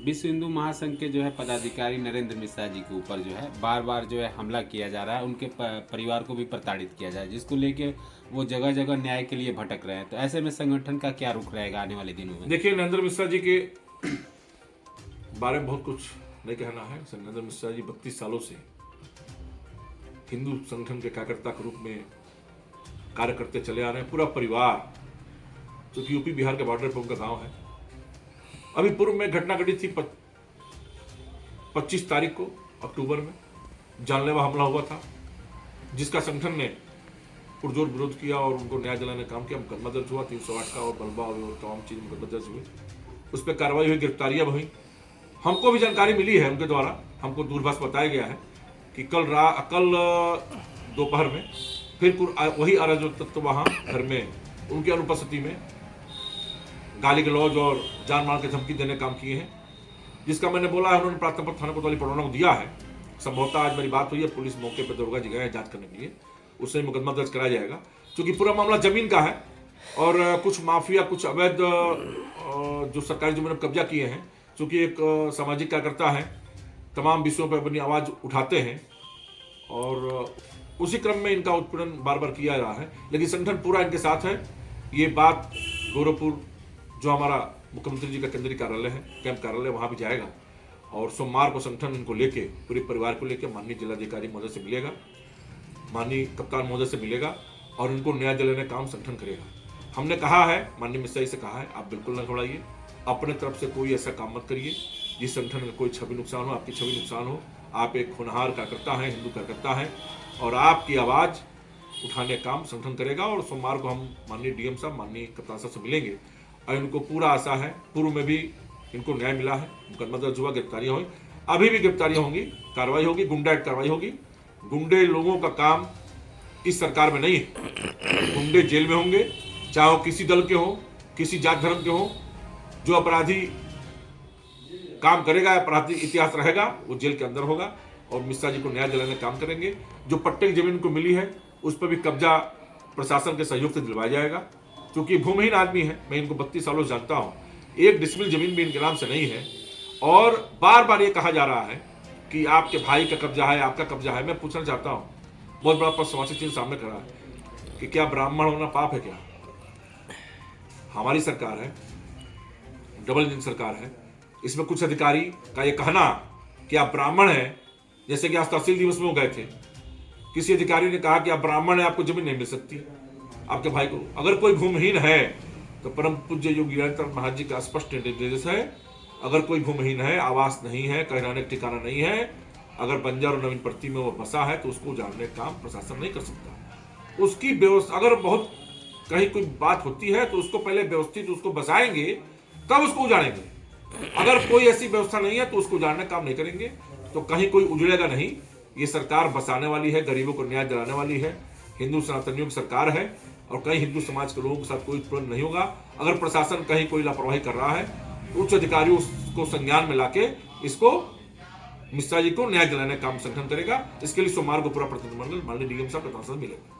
विश्व हिंदू महासंघ के जो है पदाधिकारी नरेंद्र मिश्रा जी के ऊपर जो है बार बार जो है हमला किया जा रहा है, उनके परिवार को भी प्रताड़ित किया जा रहा है, जिसको लेके वो जगह जगह न्याय के लिए भटक रहे हैं। तो ऐसे में संगठन का क्या रुख रहेगा आने वाले दिनों में? देखिए, नरेंद्र मिश्रा जी के बारे में बहुत कुछ नहीं कहना है। नरेंद्र मिश्रा जी 32 सालों से हिंदू संगठन के कार्यकर्ता के रूप में कार्य करते चले आ रहे हैं। पूरा परिवार, क्योंकि यूपी बिहार के बॉर्डर पर उनका गांव है। अभी पूर्व में घटना घटी थी 25 तारीख को अक्टूबर में जानलेवा हमला हुआ था, जिसका संगठन ने पुरजोर विरोध किया और उनको न्याय दिलाने का काम किया। मुकदमा दर्ज हुआ 308 का और बलबा और तमाम चीज मुकदमा दर्ज हुए, उस पर कार्रवाई हुई, गिरफ्तारियां हुई। हमको भी जानकारी मिली है उनके द्वारा, हमको दूरभाष बताया गया है कि कल दोपहर में फिर वही अराजक तत्व वहां घर में उनकी अनुपस्थिति में गाली गलौज और जान मार के धमकी देने काम किए हैं, जिसका मैंने बोला है उन्होंने प्राथमिक थाना कोतवाली पड़ोना को दिया है। संभवतः आज मेरी बात हुई है, पुलिस मौके पर दरोगा जी गए हैं जांच करने के लिए, उससे मुकदमा दर्ज कराया जाएगा। क्योंकि पूरा मामला जमीन का है और कुछ माफिया, कुछ अवैध जो सरकारी जमीन पर कब्जा किए हैं, क्योंकि एक सामाजिक कार्यकर्ता है, तमाम विषयों पर अपनी आवाज उठाते हैं और उसी क्रम में इनका उत्पीड़न बार बार किया जा रहा है। लेकिन संगठन पूरा इनके साथ है। ये बात गोरखपुर जो हमारा मुख्यमंत्री जी का केंद्रीय कार्यालय है, कैंप कार्यालय, वहां भी जाएगा और सोमवार को संगठन इनको लेके, पूरे परिवार को लेके माननीय जिलाधिकारी महोदय से मिलेगा, माननीय कप्तान महोदय से मिलेगा और इनको न्याय दिलाने का काम संगठन करेगा। हमने कहा है, माननीय मिश्रा जी से कहा है, आप बिल्कुल न घबराइए, अपने तरफ से कोई ऐसा काम मत करिए जिस संगठन का कोई छवि नुकसान हो, आपकी छवि नुकसान हो। आप एक होनहार कार्यकर्ता हैं, हिंदू कार्यकर्ता हैं और आपकी आवाज उठाने का काम संगठन करेगा। और सोमवार को हम माननीय डीएम साहब, माननीय कप्तान साहब से मिलेंगे और इनको पूरा आशा है, पूर्व में भी इनको न्याय मिला है, मुकदमा दर्ज हुआ, गिरफ्तारियां हुई, अभी भी गिरफ्तारियां होंगी, कार्रवाई होगी, गुंडा एक्ट कार्रवाई होगी। गुंडे लोगों का काम इस सरकार में नहीं है। गुंडे जेल में होंगे, चाहे वो किसी दल के हो, किसी जात धर्म के हो। जो अपराधी काम करेगा, अपराधी इतिहास रहेगा, वो जेल के अंदर होगा और मिश्रा जी को न्याय दिलाने का काम करेंगे। जो पट्टे की जमीन को मिली है उस पर भी कब्जा प्रशासन के सहयोग से दिलवाया जाएगा, क्योंकि भूमिहीन आदमी है। मैं इनको 32 सालों से जानता हूं, 1 डिसमिल जमीन भी इनके नाम से नहीं है। और बार बार ये कहा जा रहा है कि आपके भाई का कब्जा है, आपका कब्जा है। मैं पूछना चाहता हूं, बहुत बड़ा प्रश्नवाची चिन्ह सामने खड़ा है कि क्या ब्राह्मण होना पाप है? क्या हमारी सरकार है, डबल इंजन सरकार है, इसमें कुछ अधिकारी का ये कहना कि आप ब्राह्मण हैं, जैसे कि आज तहसील दिवस में वो गए थे, किसी अधिकारी ने कहा कि आप ब्राह्मण हैं, आपको जमीन नहीं मिल सकती आपके भाई को। अगर कोई भूमिहीन है तो परम पूज्य योगी आदित्यनाथ महाराज जी का स्पष्ट निर्देश है, अगर कोई भूमिहीन है, आवास नहीं है, कहने का ठिकाना नहीं है, अगर बंजर और नवीन पट्टी में वो बसा है तो उसको उजाड़ने का काम प्रशासन नहीं कर सकता। उसकी व्यवस्था, अगर बहुत कहीं कोई बात होती है तो उसको पहले व्यवस्थित उसको बसाएंगे, तब उसको उजाड़ेंगे। अगर कोई ऐसी व्यवस्था नहीं है तो उसको उजाड़ने का काम नहीं करेंगे, तो कहीं कोई उजड़ेगा नहीं। ये सरकार बसाने वाली है, गरीबों को न्याय दिलाने वाली है, हिंदू सनातनियों की सरकार है और कहीं हिंदू समाज के लोगों के साथ कोई उत्पन्न नहीं होगा। अगर प्रशासन कहीं कोई लापरवाही कर रहा है, उच्च अधिकारियों को संज्ञान में लाके इसको मिश्रा जी को न्याय दिलाने का काम संगठन करेगा। इसके लिए सोमवार को पूरा प्रतिनिधिमंडल माननीय डीएम साहब के साथ मिलेगा।